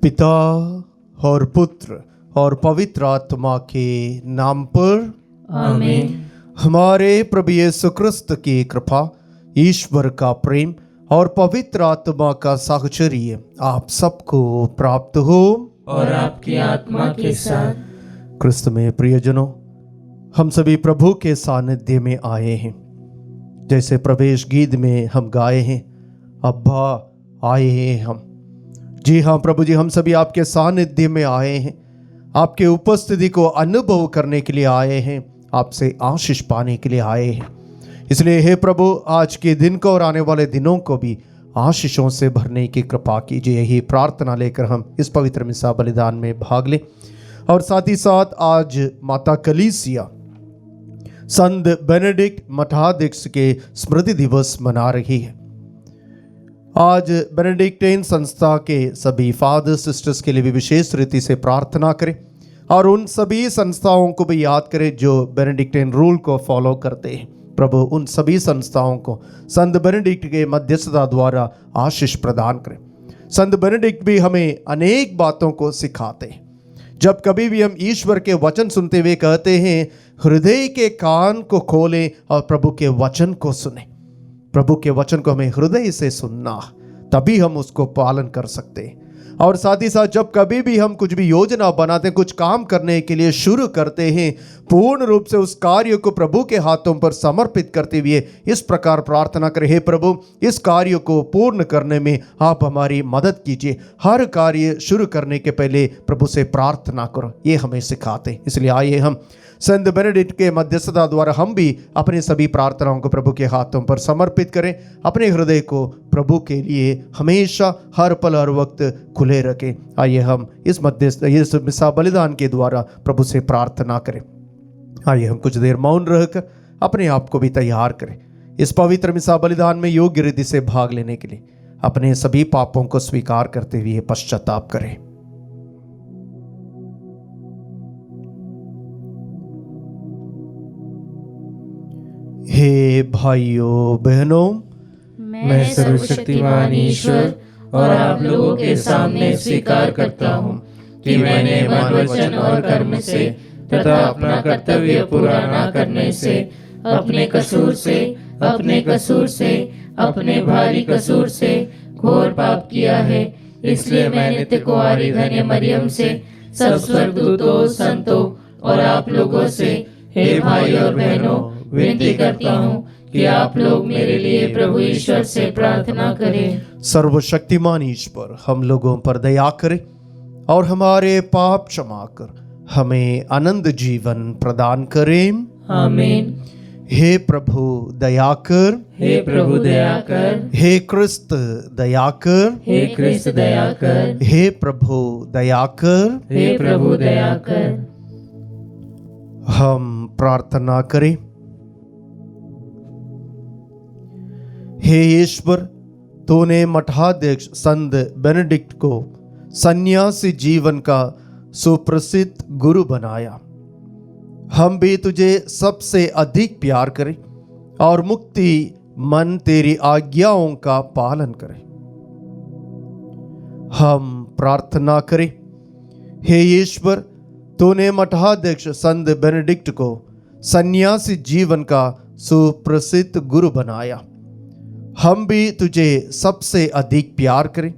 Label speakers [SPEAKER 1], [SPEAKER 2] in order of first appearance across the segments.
[SPEAKER 1] पिता और पुत्र और पवित्र आत्मा के नाम पर
[SPEAKER 2] आमीन।
[SPEAKER 1] हमारे प्रभु यीशु क्रिस्त की कृपा, ईश्वर का प्रेम और पवित्र आत्मा का साहचर्य आप सबको प्राप्त हो
[SPEAKER 2] और आपकी आत्मा के साथ।
[SPEAKER 1] क्रिस्त में प्रियजनों, हम सभी प्रभु के सानिध्य में आए हैं। जैसे प्रवेश गीत में हम गाए हैं, अब्बा आए हैं हम। जी हाँ प्रभु जी, हम सभी आपके सानिध्य में आए हैं, आपके उपस्थिति को अनुभव करने के लिए आए हैं, आपसे आशीष पाने के लिए आए हैं। इसलिए हे प्रभु, आज के दिन को और आने वाले दिनों को भी आशीषों से भरने की कृपा कीजिए। यही प्रार्थना लेकर हम इस पवित्र मिसा बलिदान में भाग लें। और साथ ही साथ आज माता कलीसिया संत बेनेडिक्ट मठाध्यक्ष के स्मृति दिवस मना रही है। आज बेनेडिक्टेन संस्था के सभी फादर सिस्टर्स के लिए भी विशेष रीति से प्रार्थना करें और उन सभी संस्थाओं को भी याद करें जो बेनेडिक्टेन रूल को फॉलो करते हैं। प्रभु उन सभी संस्थाओं को संत बेनेडिक्ट के मध्यस्थता द्वारा आशीष प्रदान करें। संत बेनेडिक्ट भी हमें अनेक बातों को सिखाते हैं। जब कभी भी हम ईश्वर के वचन सुनते हुए कहते हैं, हृदय के कान को खोलें और प्रभु के वचन को सुने। प्रभु के वचन को हमें हृदय से सुनना, तभी हम उसको पालन कर सकते हैं। और साथ ही साथ जब कभी भी हम कुछ भी योजना बनाते हैं, कुछ काम करने के लिए शुरू करते हैं, पूर्ण रूप से उस कार्य को प्रभु के हाथों पर समर्पित करते हुए इस प्रकार प्रार्थना करें, हे प्रभु, इस कार्य को पूर्ण करने में आप हमारी मदद कीजिए। हर कार्य शुरू करने के पहले प्रभु से प्रार्थना करो, ये हमें सिखाते। इसलिए आइए हम संत बेनेडिक्ट के मध्यस्थता द्वारा हम भी अपने सभी प्रार्थनाओं को प्रभु के हाथों पर समर्पित करें। अपने हृदय को प्रभु के लिए हमेशा हर पल हर वक्त खुले रखें। आइए हम इस मिसा बलिदान के द्वारा प्रभु से प्रार्थना करें। आइए हम कुछ देर मौन रहकर अपने आप को भी तैयार करें इस पवित्र मिसा बलिदान में योग्य रीति से भाग लेने के लिए। अपने सभी पापों को स्वीकार करते हुए पश्चाताप करें। हे भाइयों बहनों,
[SPEAKER 2] मैं सर्वशक्तिमान ईश्वर और आप लोगों के सामने स्वीकार करता हूँ कि मैंने मन, वचन और कर्म से तथा अपना कर्तव्य पूरा न करने से, अपने कसूर से, अपने भारी कसूर से घोर पाप किया है। इसलिए मैं नित्य कुंवारी धन्य मरियम से, सब स्वर्गदूतों, संतों और आप लोगों से, हे भाई और बहनों, विनती करता हूँ कि आप लोग मेरे लिए प्रभु ईश्वर से प्रार्थना करें।
[SPEAKER 1] सर्वशक्तिमान ईश्वर हम लोगों पर दया करे और हमारे पाप क्षमा कर हमें अनंत जीवन प्रदान करें।
[SPEAKER 2] आमीन।
[SPEAKER 1] हे प्रभु दया कर,
[SPEAKER 2] हे प्रभु दया कर,
[SPEAKER 1] हे क्रिस्त दया कर,
[SPEAKER 2] हे क्रिस्त दया कर,
[SPEAKER 1] हे प्रभु दया कर,
[SPEAKER 2] हे प्रभु दया कर।
[SPEAKER 1] हम प्रार्थना करें। हे ईश्वर, तूने मठाध्यक्ष संत बेनेडिक्ट को सन्यासी जीवन का सुप्रसिद्ध गुरु बनाया। हम भी तुझे सबसे अधिक प्यार करें और मुक्ति मन तेरी आज्ञाओं का पालन करें। हम प्रार्थना करें। हे ईश्वर, तूने मठाध्यक्ष संत बेनेडिक्ट को सन्यासी जीवन का सुप्रसिद्ध गुरु बनाया। हम भी तुझे सबसे अधिक प्यार करें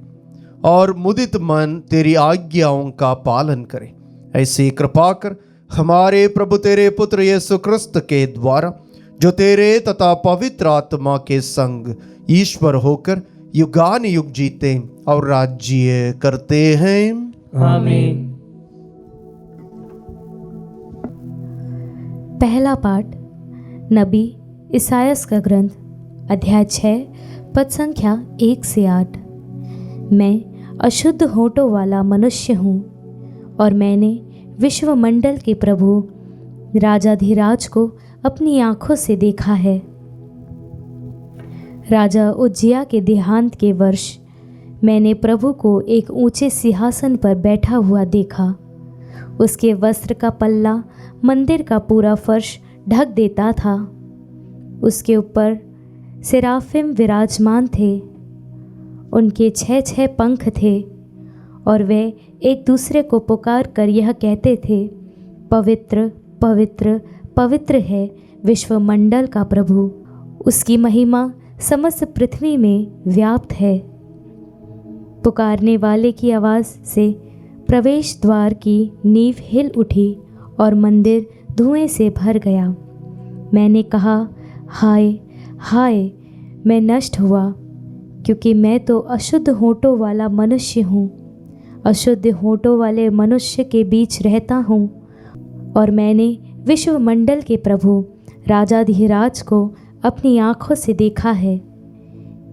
[SPEAKER 1] और मुदित मन तेरी आज्ञाओं का पालन करें। ऐसी कृपा कर हमारे प्रभु तेरे पुत्र यीशु क्रिस्त के द्वारा, जो तेरे तथा पवित्र आत्मा के संग ईश्वर होकर युगान युग जीते और राज्य करते हैं।
[SPEAKER 2] आमीन।
[SPEAKER 3] पहला पाठ नबी इसायास का ग्रंथ, अध्याय 6, पद संख्या 1 से 8। मैं अशुद्ध होठों वाला मनुष्य हूँ और मैंने विश्वमंडल के प्रभु राजाधिराज को अपनी आँखों से देखा है। राजा उज्जिया के देहांत के वर्ष मैंने प्रभु को एक ऊंचे सिंहासन पर बैठा हुआ देखा। उसके वस्त्र का पल्ला मंदिर का पूरा फर्श ढक देता था। उसके ऊपर सेराफिम विराजमान थे। उनके 6 पंख थे और वे एक दूसरे को पुकार कर यह कहते थे, पवित्र पवित्र पवित्र है विश्वमंडल का प्रभु, उसकी महिमा समस्त पृथ्वी में व्याप्त है। पुकारने वाले की आवाज़ से प्रवेश द्वार की नींव हिल उठी और मंदिर धुएं से भर गया। मैंने कहा, हाय हाय, मैं नष्ट हुआ, क्योंकि मैं तो अशुद्ध होठों वाला मनुष्य हूँ, अशुद्ध होठों वाले मनुष्य के बीच रहता हूँ, और मैंने विश्वमंडल के प्रभु राजाधिराज को अपनी आँखों से देखा है।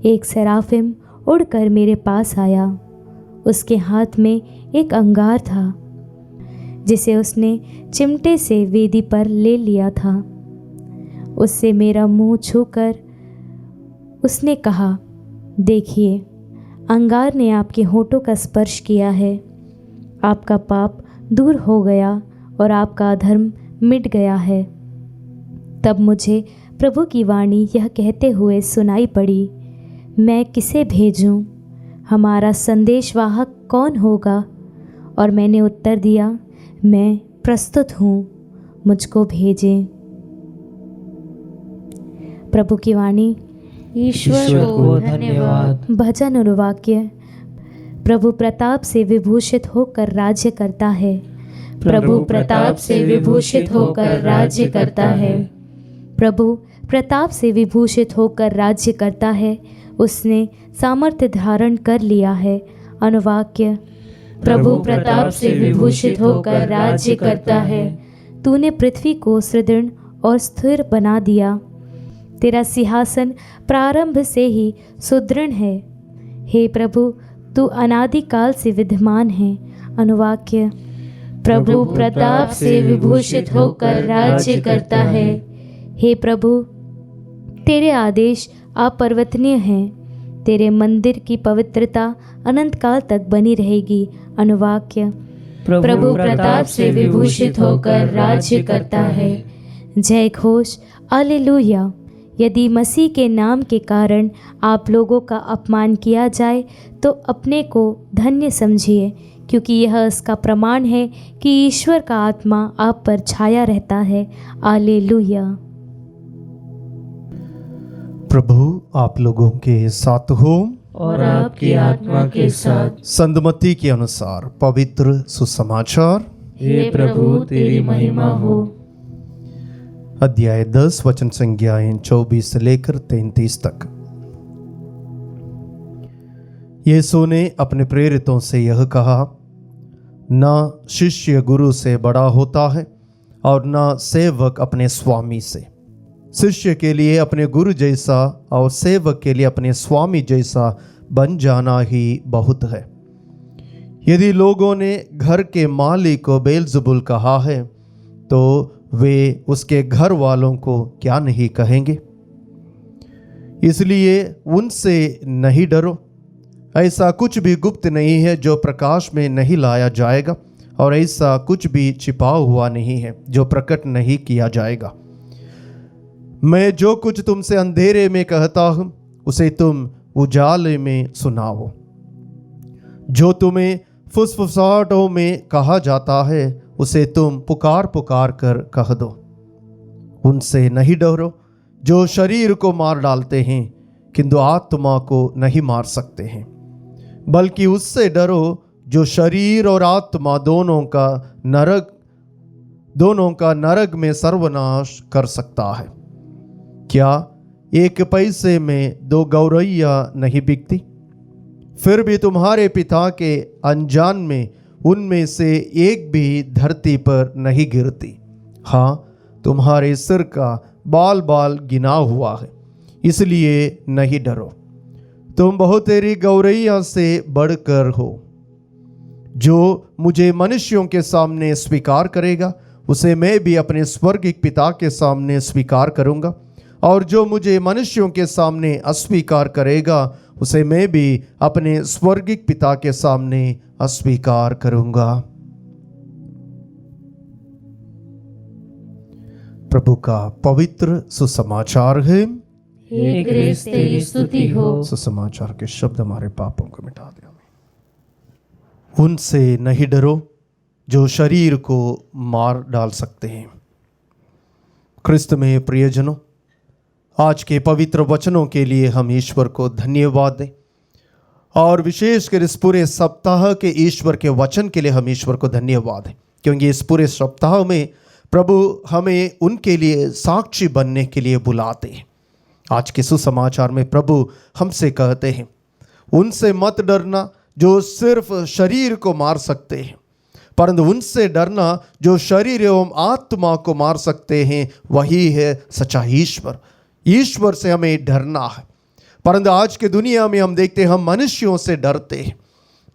[SPEAKER 3] एक सेराफिम उड़कर मेरे पास आया, उसके हाथ में एक अंगार था जिसे उसने चिमटे से वेदी पर ले लिया था। उससे मेरा मुंह छूकर उसने कहा, देखिए, अंगार ने आपके होठों का स्पर्श किया है, आपका पाप दूर हो गया और आपका अधर्म मिट गया है। तब मुझे प्रभु की वाणी यह कहते हुए सुनाई पड़ी, मैं किसे भेजूं? हमारा संदेशवाहक कौन होगा? और मैंने उत्तर दिया, मैं प्रस्तुत हूँ, मुझको भेजें। प्रभु की वाणी।
[SPEAKER 2] ईश्वर को धन्यवाद।
[SPEAKER 3] भजन और वाक्य। प्रभु प्रताप से विभूषित होकर राज्य करता है,
[SPEAKER 2] प्रभु प्रताप से विभूषित होकर राज्य करता है।
[SPEAKER 3] प्रभु प्रताप से विभूषित होकर राज्य करता है, उसने सामर्थ्य धारण कर लिया है। अनुवाक्य।
[SPEAKER 2] प्रभु प्रताप से विभूषित होकर राज्य करता है।
[SPEAKER 3] तूने पृथ्वी को सुदृढ़ और स्थिर बना दिया, तेरा सिंहासन प्रारंभ से ही सुदृढ़ है। हे प्रभु, तू अनादिकाल से विद्यमान है। अनुवाक्य।
[SPEAKER 2] प्रभु प्रताप से विभूषित होकर राज्य करता है।
[SPEAKER 3] हे प्रभु, तेरे आदेश अपरिवर्तनीय हैं, तेरे मंदिर की पवित्रता अनंत काल तक बनी रहेगी। अनुवाक्य।
[SPEAKER 2] प्रभु प्रताप से विभूषित होकर राज्य करता है।
[SPEAKER 3] जय घोष, हालेलुया। यदि मसीह के नाम के कारण आप लोगों का अपमान किया जाए तो अपने को धन्य समझिए, क्योंकि यह इसका प्रमाण है कि ईश्वर का आत्मा आप पर छाया रहता है। हालेलुया।
[SPEAKER 1] प्रभु आप लोगों के साथ हो
[SPEAKER 2] और आपकी आत्मा के साथ।
[SPEAKER 1] संतमत्ती के अनुसार पवित्र सुसमाचार।
[SPEAKER 2] हे प्रभु, तेरी महिमा हो।
[SPEAKER 1] अध्याय 10 वचन संज्ञाएं 24 से लेकर 33 तक। यीशु ने अपने प्रेरितों से यह कहा, न शिष्य गुरु से बड़ा होता है और न सेवक अपने स्वामी से। शिष्य के लिए अपने गुरु जैसा और सेवक के लिए अपने स्वामी जैसा बन जाना ही बहुत है। यदि लोगों ने घर के मालिक को बेलज़बूल कहा है तो वे उसके घर वालों को क्या नहीं कहेंगे। इसलिए उनसे नहीं डरो। ऐसा कुछ भी गुप्त नहीं है जो प्रकाश में नहीं लाया जाएगा, और ऐसा कुछ भी छिपा हुआ नहीं है जो प्रकट नहीं किया जाएगा। मैं जो कुछ तुमसे अंधेरे में कहता हूँ उसे तुम उजाले में सुनाओ। जो तुम्हें फुसफुसाहटों में कहा जाता है उसे तुम पुकार पुकार कर कह दो। उनसे नहीं डरो जो शरीर को मार डालते हैं किंतु आत्मा को नहीं मार सकते हैं, बल्कि उससे डरो जो शरीर और आत्मा दोनों का नरक में सर्वनाश कर सकता है। क्या एक पैसे में 2 गौरैया नहीं बिकती? फिर भी तुम्हारे पिता के अनजान में उनमें से एक भी धरती पर नहीं गिरती। हाँ, तुम्हारे सिर का बाल बाल गिना हुआ है, इसलिए नहीं डरो। तुम बहुतेरी गौरैया से बढ़कर हो। जो मुझे मनुष्यों के सामने स्वीकार करेगा उसे मैं भी अपने स्वर्गिक पिता के सामने स्वीकार करूँगा, और जो मुझे मनुष्यों के सामने अस्वीकार करेगा उसे मैं भी अपने स्वर्गिक पिता के सामने अस्वीकार करूँगा। प्रभु का पवित्र सुसमाचार है।
[SPEAKER 2] हे क्रिस्त, तेरी स्तुति हो।
[SPEAKER 1] सुसमाचार के शब्द हमारे पापों को मिटा दे। उनसे नहीं डरो जो शरीर को मार डाल सकते हैं। क्रिस्त में प्रियजनों, आज के पवित्र वचनों के लिए हम ईश्वर को धन्यवाद दें और विशेषकर इस पूरे सप्ताह के ईश्वर के वचन के लिए हम ईश्वर को धन्यवाद दें, क्योंकि इस पूरे सप्ताह में प्रभु हमें उनके लिए साक्षी बनने के लिए बुलाते हैं। आज के सुसमाचार में प्रभु हमसे कहते हैं, उनसे मत डरना जो सिर्फ शरीर को मार सकते हैं, परंतु उनसे डरना जो शरीर एवं आत्मा को मार सकते हैं, वही है सच्चा ईश्वर। ईश्वर से हमें डरना है। परंतु आज के दुनिया में हम देखते हैं, हम मनुष्यों से डरते हैं।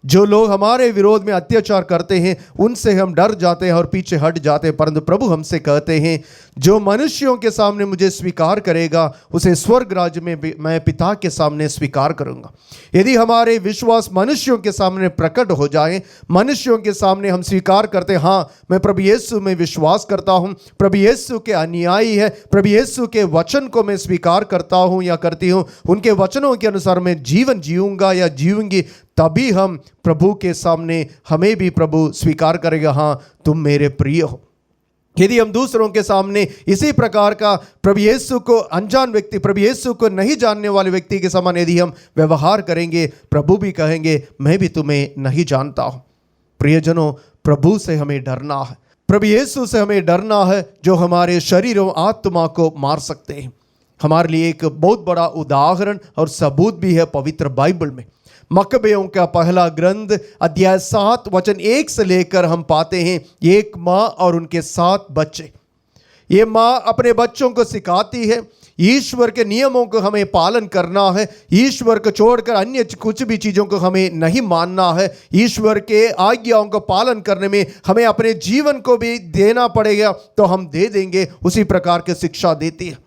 [SPEAKER 1] जो लोग हमारे विरोध में अत्याचार करते हैं उनसे हम डर जाते हैं और पीछे हट जाते हैं। परंतु प्रभु हमसे कहते हैं, जो मनुष्यों के सामने मुझे स्वीकार करेगा उसे स्वर्ग राज्य में मैं पिता के सामने स्वीकार करूंगा। यदि हमारे विश्वास मनुष्यों के सामने प्रकट हो जाए, मनुष्यों के सामने हम स्वीकार करते, हाँ मैं प्रभु यीशु में विश्वास करता हूँ, प्रभु यीशु के अनुयायी है, प्रभु यीशु के वचन को मैं स्वीकार करता हूँ या करती हूँ, उनके वचनों के अनुसार मैं जीवन जीऊंगा या जीऊंगी, तभी हम प्रभु के सामने हमें भी प्रभु स्वीकार करेगा, हाँ तुम मेरे प्रिय हो। यदि हम दूसरों के सामने इसी प्रकार का प्रभु यीशु को अनजान व्यक्ति, प्रभु यीशु को नहीं जानने वाले व्यक्ति के समान यदि हम व्यवहार करेंगे, प्रभु भी कहेंगे मैं भी तुम्हें नहीं जानता हूँ। प्रियजनों, प्रभु से हमें डरना है, प्रभु यीशु से हमें डरना है जो हमारे शरीर और आत्मा को मार सकते हैं। हमारे लिए एक बहुत बड़ा उदाहरण और सबूत भी है पवित्र बाइबल में। मकबेयों का पहला ग्रंथ अध्याय 7 वचन 1 से लेकर हम पाते हैं, एक माँ और उनके 7 बच्चे। ये माँ अपने बच्चों को सिखाती है, ईश्वर के नियमों को हमें पालन करना है, ईश्वर को छोड़कर अन्य कुछ भी चीज़ों को हमें नहीं मानना है, ईश्वर के आज्ञाओं को पालन करने में हमें अपने जीवन को भी देना पड़ेगा, तो हम दे देंगे। उसी प्रकार की शिक्षा देती है।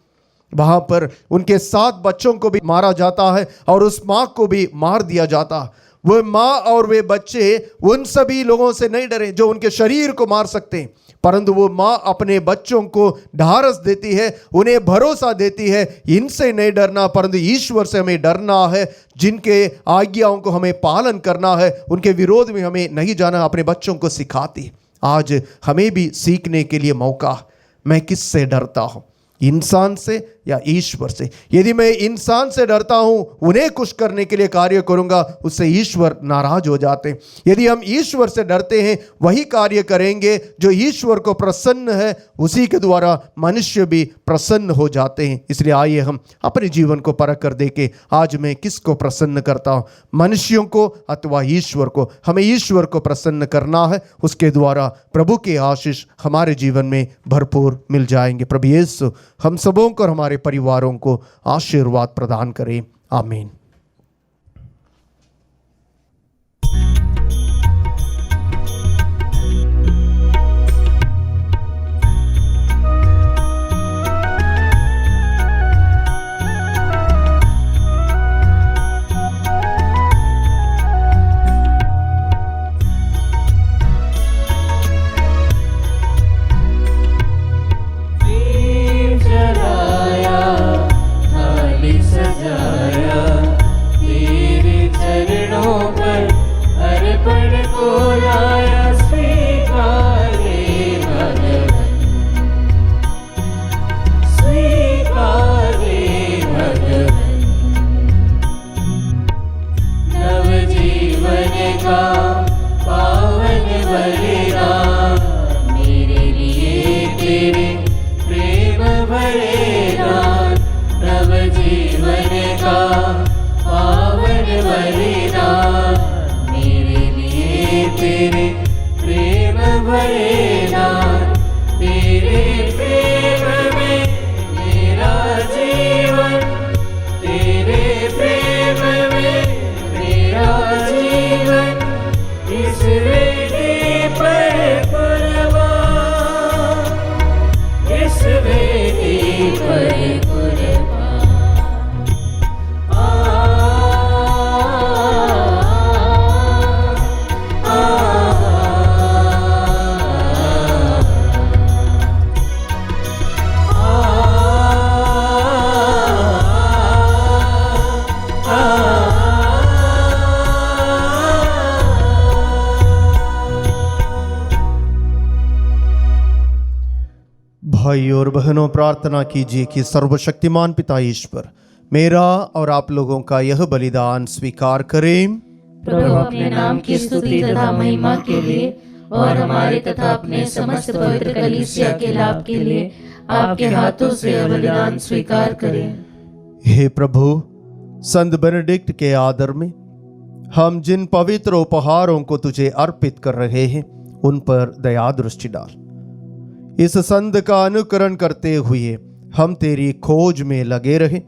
[SPEAKER 1] वहाँ पर उनके 7 बच्चों को भी मारा जाता है और उस माँ को भी मार दिया जाता है। वो माँ और वे बच्चे उन सभी लोगों से नहीं डरे जो उनके शरीर को मार सकते हैं, परंतु वो माँ अपने बच्चों को ढारस देती है, उन्हें भरोसा देती है, इनसे नहीं डरना परंतु ईश्वर से हमें डरना है, जिनके आज्ञाओं को हमें पालन करना है, उनके विरोध में हमें नहीं जाना। अपने बच्चों को सिखाती है। आज हमें भी सीखने के लिए मौका, मैं किससे डरता हूँ, इंसान से या ईश्वर से। यदि मैं इंसान से डरता हूं, उन्हें खुश करने के लिए कार्य करूंगा, उससे ईश्वर नाराज हो जाते हैं। यदि हम ईश्वर से डरते हैं, वही कार्य करेंगे जो ईश्वर को प्रसन्न है, उसी के द्वारा मनुष्य भी प्रसन्न हो जाते हैं। इसलिए आइए हम अपने जीवन को परख कर देखें, आज मैं किसको प्रसन्न करता हूं, मनुष्यों को अथवा ईश्वर को। हमें ईश्वर को प्रसन्न करना है, उसके द्वारा प्रभु के आशीष हमारे जीवन में भरपूर मिल जाएंगे। प्रभु यीशु हम सबों को और हमारे परिवारों को आशीर्वाद प्रदान करें। आमीन।
[SPEAKER 2] सजाया
[SPEAKER 1] भाई और बहनों, प्रार्थना कीजिए कि सर्वशक्तिमान पिता ईश्वर मेरा और आप लोगों का यह बलिदान स्वीकार करें।
[SPEAKER 2] प्रभु अपने नाम की स्तुति तथा महिमा के लिए और हमारे तथा अपने समस्त पवित्र कलीसिया के लाभ के लिए आपके हाथों से यह बलिदान स्वीकार करें।
[SPEAKER 1] हे प्रभु, संत बेनेडिक्ट के आदर में हम जिन पवित्र उपहारों को तुझे अर्पित कर रहे हैं उन पर दया दृष्टि डाल। इस संत का अनुकरण करते हुए हम तेरी खोज में लगे रहे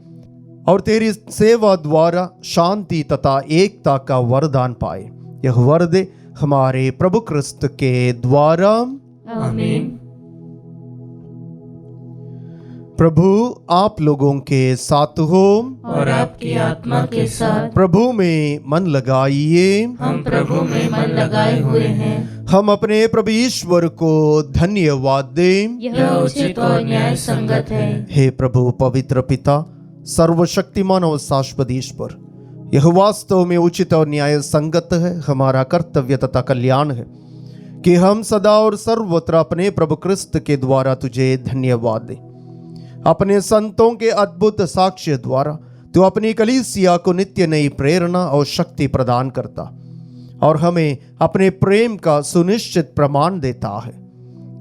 [SPEAKER 1] और तेरी सेवा द्वारा शांति तथा एकता का वरदान पाए। यह वर दे हमारे प्रभु क्रिस्त के द्वारा,
[SPEAKER 2] आमीन।
[SPEAKER 1] प्रभु आप लोगों के साथ हो
[SPEAKER 2] और आपकी आत्मा के साथ।
[SPEAKER 1] प्रभु में मन लगाइए।
[SPEAKER 2] हम प्रभु में मन लगाए हुए हैं।
[SPEAKER 1] हम अपने प्रभु ईश्वर को धन्यवाद दें।
[SPEAKER 2] यह उचित और न्याय संगत है।
[SPEAKER 1] हे प्रभु पवित्र पिता, सर्वशक्तिमान और शाश्वत ईश्वर, यह वास्तव में उचित और न्याय संगत है, हमारा कर्तव्य तथा कल्याण है कि हम सदा और सर्वत्र अपने प्रभु क्रिस्त के द्वारा तुझे धन्यवाद दें। अपने संतों के अद्भुत साक्ष्य द्वारा तू अपनी कलीसिया को नित्य नई प्रेरणा और शक्ति प्रदान करता और हमें अपने प्रेम का सुनिश्चित प्रमाण देता है।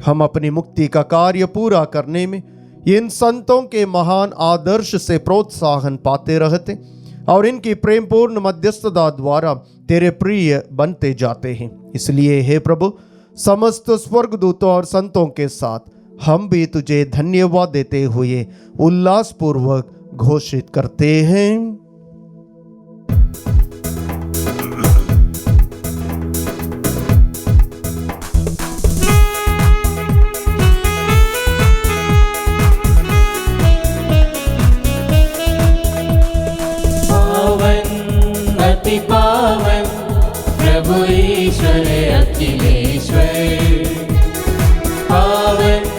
[SPEAKER 1] हम अपनी मुक्ति का कार्य पूरा करने में इन संतों के महान आदर्श से प्रोत्साहन पाते रहते और इनकी प्रेमपूर्ण मध्यस्थता द्वारा तेरे प्रिय बनते जाते हैं। इसलिए हे प्रभु, समस्त स्वर्गदूतों और संतों के साथ हम भी तुझे धन्यवाद देते हुए उल्लासपूर्वक घोषित करते हैं।
[SPEAKER 2] पावन अति पावन प्रभु ईश्वर अखिलेश्वर, पावन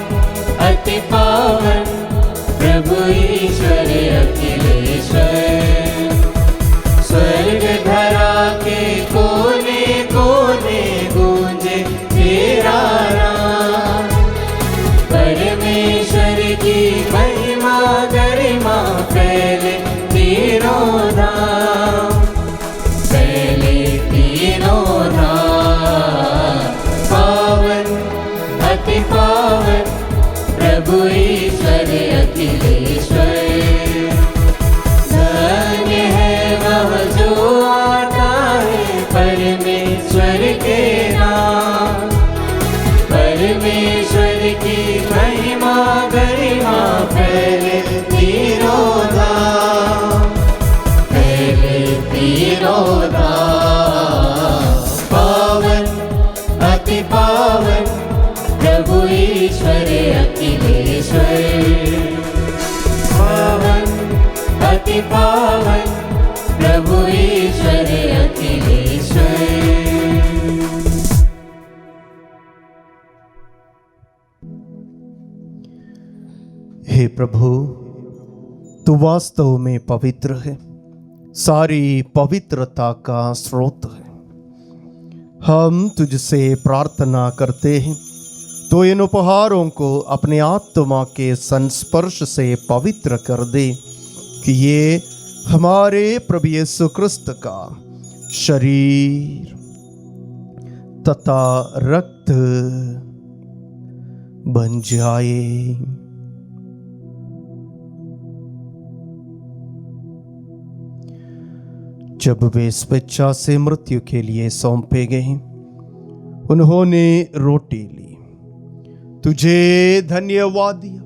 [SPEAKER 2] अति पावन प्रभु ईश्वर अखिलेश्वर। स्वर्ग धरा के कोने कोने गूंजे तेरा नाम। परमेश्वर की महिमा गरिमा फैले तीनों धाम, फैले तीनों धाम। पावन अति पावन प्रभु ईश्वर अखिलेश्वर। धन्य है वह जो आता है परमेश्वर के नाम। परमेश्वर की महिमा गरिमा फैले तीनों धाम, फैले तीनों धाम। पावन अति पावन प्रभु ईश्वर अखिलेश्वर, पावन अति पावन प्रभु ईश्वर अखिलेश्वर।
[SPEAKER 1] हे प्रभु, तू वास्तव में पवित्र है, सारी पवित्रता का स्रोत है। हम तुझसे प्रार्थना करते हैं तो इन उपहारों को अपने आत्मा के संस्पर्श से पवित्र कर दे कि ये हमारे प्रभु यीशु क्रिस्त का शरीर तथा रक्त बन जाए। जब वे स्वेच्छा से मृत्यु के लिए सौंपे गए, उन्होंने रोटी ली, तुझे धन्यवाद दिया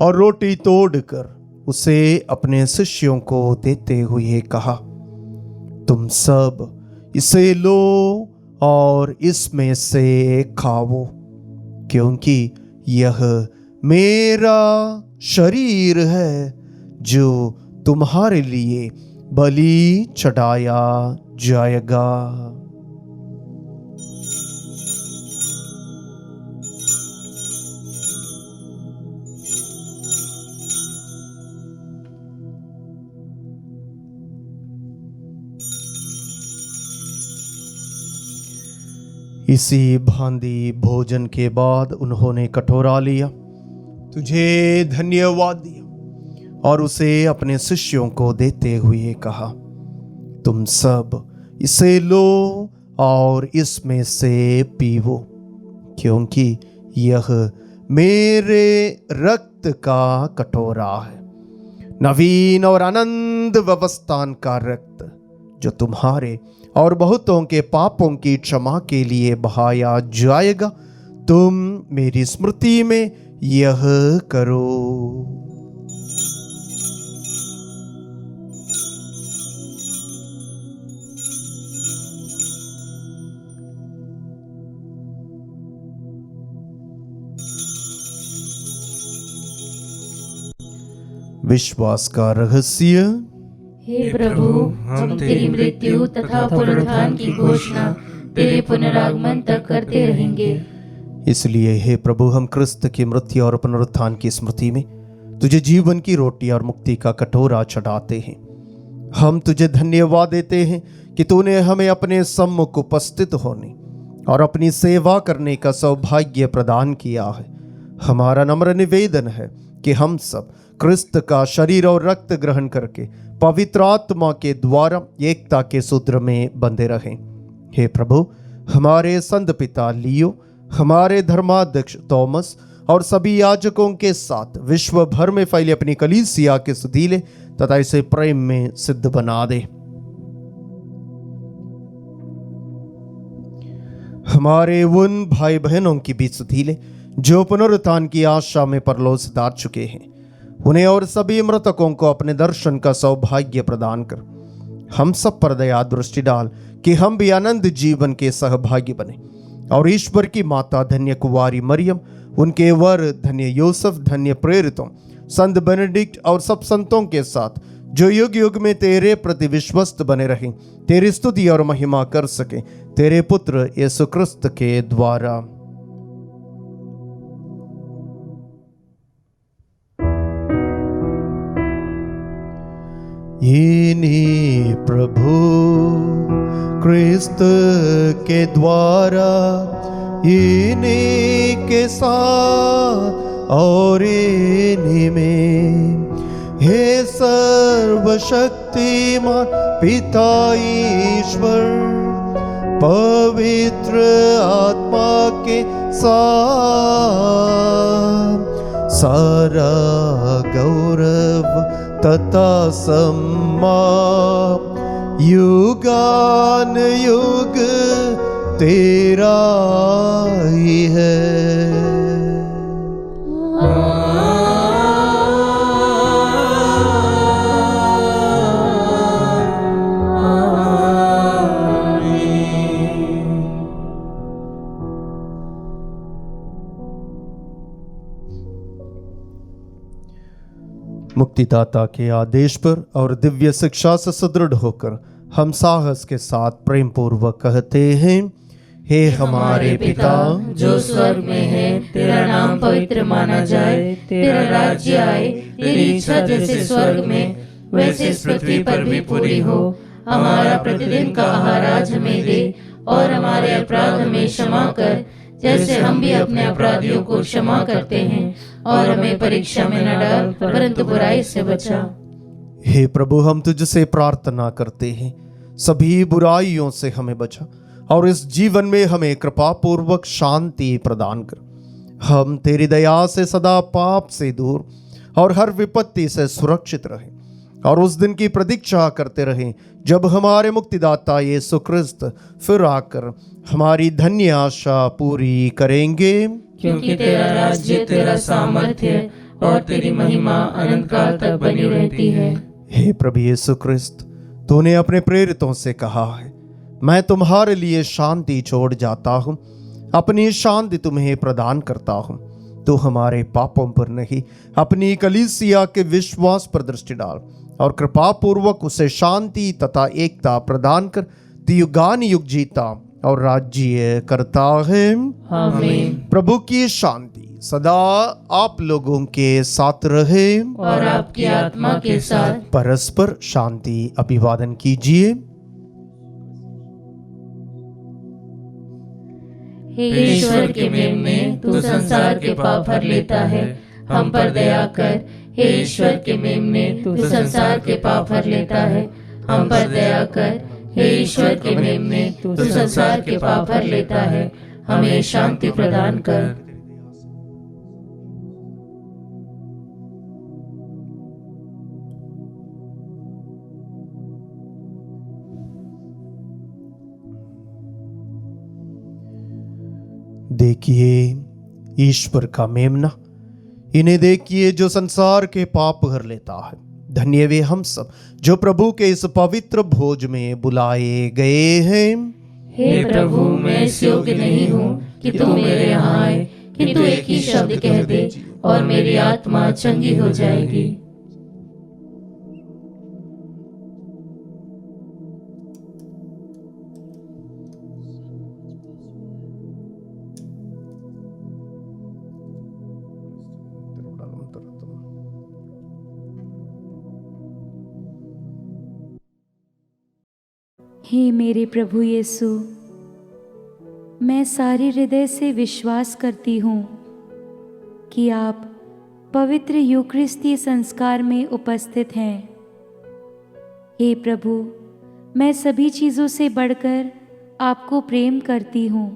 [SPEAKER 1] और रोटी तोड़कर उसे अपने शिष्यों को देते हुए कहा, तुम सब इसे लो और इसमें से खाओ, क्योंकि यह मेरा शरीर है जो तुम्हारे लिए बलि चढ़ाया जाएगा। इसी भांति भोजन के बाद उन्होंने कटोरा लिया, तुझे धन्यवाद दिया और उसे अपने शिष्यों को देते हुए कहा, तुम सब इसे लो और इसमें से पीवो, क्योंकि यह मेरे रक्त का कटोरा है, नवीन और आनंद व्यवस्थान का रक्त, जो तुम्हारे और बहुतों के पापों की क्षमा के लिए बहाया जाएगा। तुम मेरी स्मृति में यह करो। विश्वास का रहस्य।
[SPEAKER 2] हे प्रभु, हम तेरी मृत्यु तथा पुनरुत्थान की घोषणा तेरे पुनरागमन तक करते रहेंगे।
[SPEAKER 1] इसलिए हे प्रभु, हम क्रिस्त की मृत्यु और पुनरुत्थान की स्मृति में तुझे जीवन की रोटी और मुक्ति का कटोरा चढ़ाते हैं। हम तुझे धन्यवाद देते हैं कि तूने हमें अपने सम्मुख उपस्थित होने और अपनी सेवा करने का सौभाग्य प्रदान किया है। हमारा नम्र निवेदन है कि हम सब क्रिस्त का शरीर और रक्त ग्रहण करके पवित्र आत्मा के द्वारा एकता के सूत्र में बंधे रहें। हे प्रभु, हमारे संत पिता लियो, हमारे धर्माध्यक्ष थॉमस और सभी याजकों के साथ विश्व भर में फैले अपनी कलीसिया के सुधीले तथा इसे प्रेम में सिद्ध बना दे। हमारे उन भाई बहनों की भी सुधीले जो पुनरुत्थान की आशा में परलोक सिधार चुके हैं, उन्हें और सभी मृतकों को अपने दर्शन का सौभाग्य प्रदान कर हम सब पर दया दृष्टि डाल कि हम भी आनंद जीवन के सहभागी बने और ईश्वर की माता धन्य कुंवारी मरियम, उनके वर धन्य यूसुफ, धन्य प्रेरितों, संत बेनेडिक्ट और सब संतों के साथ जो युग युग में तेरे प्रति विश्वस्त बने रहें, तेरी स्तुति और महिमा कर सके तेरे पुत्र यीशु क्रिस्त के द्वारा। इन्हीं प्रभु क्रिस्त के द्वारा, इन्हीं के साथ और इन्हीं में, हे सर्वशक्तिमान पिता ईश्वर, पवित्र आत्मा के साथ सारा गौरव तथा सम्मान युगान युग तेरा ही है। मुक्तिदाता के आदेश पर और दिव्य शिक्षा से सुदृढ़ होकर हम साहस के साथ प्रेम पूर्वक कहते हैं, हे हमारे पिता
[SPEAKER 2] जो स्वर्ग में है, तेरा नाम पवित्र माना जाए, तेरा राज्य आए, तेरी इच्छा जैसे स्वर्ग में वैसे इस पृथ्वी पर भी पूरी हो। हमारा प्रतिदिन का आहार आज हमें दे और हमारे अपराध हमें क्षमा कर, जैसे हम भी अपने अपराधियों को क्षमा करते हैं, और हमें परीक्षा में न डाल परंतु बुराई से बचा।
[SPEAKER 1] हे प्रभु, हम तुझसे प्रार्थना करते हैं, सभी बुराइयों से हमें बचा और इस जीवन में हमें कृपा पूर्वक शांति प्रदान कर। हम तेरी दया से सदा पाप से दूर और हर विपत्ति से सुरक्षित रहें और उस दिन की प्रतीक्षा करते रहें जब हमारे मुक्तिदाता यीशु क्रिस्त फिर आकर हमारी धन्य आशा पूरी करेंगे।
[SPEAKER 2] क्योंकि तेरा राज्य, तेरा सामर्थ्य और तेरी महिमा अनंत काल तक बनी रहती है।
[SPEAKER 1] हे प्रभु यीशु क्रिस्त, तूने अपने प्रेरितों से कहा है, मैं तुम्हारे लिए शांति छोड़ जाता हूँ, अपनी शांति तुम्हें प्रदान करता हूँ। तो हमारे पापों पर नहीं, अपनी कलीसिया के विश्वास पर दृष्टि डाल और कृपा पूर्वक उसे शांति तथा एकता प्रदान कर युगान युग जीता और राज्य करता है।
[SPEAKER 2] आमीन।
[SPEAKER 1] प्रभु की शांति सदा आप लोगों के साथ रहे
[SPEAKER 2] और आपकी आत्मा के साथ।
[SPEAKER 1] परस्पर शांति अभिवादन कीजिए।
[SPEAKER 2] हे ईश्वर के मेमने, तू संसार के पाप भर लेता है, हम पर दया कर। हे ईश्वर के मेमने, तू संसार के पाप हर लेता है। हम पर दया कर। हे ईश्वर के मेमने, तू संसार के पाप हर लेता है। हमें शांति प्रदान कर।
[SPEAKER 1] देखिए ईश्वर का मेमना, इन्हें देखिए जो संसार के पाप हर लेता है। धन्य वे हम सब जो प्रभु के इस पवित्र भोज में बुलाए गए हैं।
[SPEAKER 2] हे प्रभु, मैं इस योग्य नहीं हूँ कि तू मेरे यहाँ आए, किंतु एक ही शब्द कह दे और मेरी आत्मा चंगी हो जाएगी।
[SPEAKER 3] हे मेरे प्रभु यीशु, मैं सारे हृदय से विश्वास करती हूँ कि आप पवित्र यूकरिस्ती संस्कार में उपस्थित हैं। हे प्रभु, मैं सभी चीज़ों से बढ़कर आपको प्रेम करती हूँ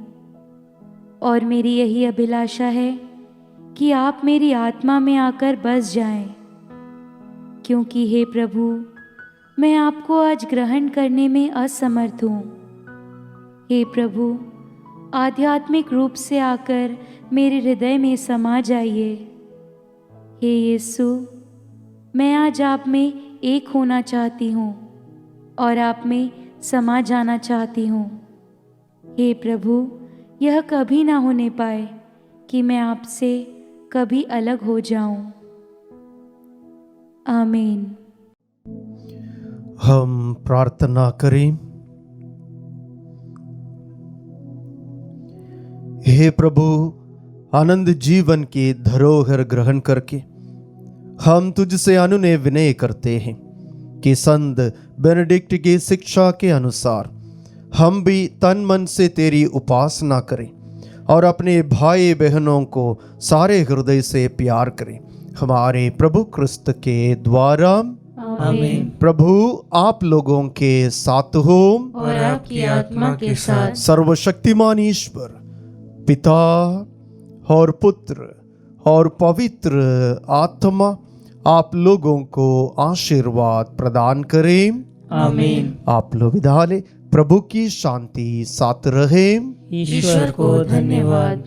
[SPEAKER 3] और मेरी यही अभिलाषा है कि आप मेरी आत्मा में आकर बस जाएं, क्योंकि हे प्रभु, मैं आपको आज ग्रहण करने में असमर्थ हूँ। हे प्रभु, आध्यात्मिक रूप से आकर मेरे हृदय में समा जाइए। हे यीशु, मैं आज आप में एक होना चाहती हूँ और आप में समा जाना चाहती हूँ। हे प्रभु, यह कभी ना होने पाए कि मैं आपसे कभी अलग हो जाऊं। आमीन।
[SPEAKER 1] हम प्रार्थना करें। हे प्रभु, आनंद जीवन की धरोहर ग्रहण करके हम तुझसे अनुनय विनय करते हैं कि संत बेनेडिक्ट की शिक्षा के अनुसार हम भी तन मन से तेरी उपासना करें और अपने भाई बहनों को सारे हृदय से प्यार करें, हमारे प्रभु क्रिस्त के द्वारा।
[SPEAKER 2] आमीन।
[SPEAKER 1] प्रभु आप लोगों के साथ हो
[SPEAKER 2] और आपकी आत्मा के साथ।
[SPEAKER 1] सर्वशक्तिमान ईश्वर पिता और पुत्र और पवित्र आत्मा आप लोगों को आशीर्वाद प्रदान करें।
[SPEAKER 2] आमीन।
[SPEAKER 1] आप लोग विदा लें। प्रभु की शांति साथ रहे।
[SPEAKER 2] ईश्वर को धन्यवाद।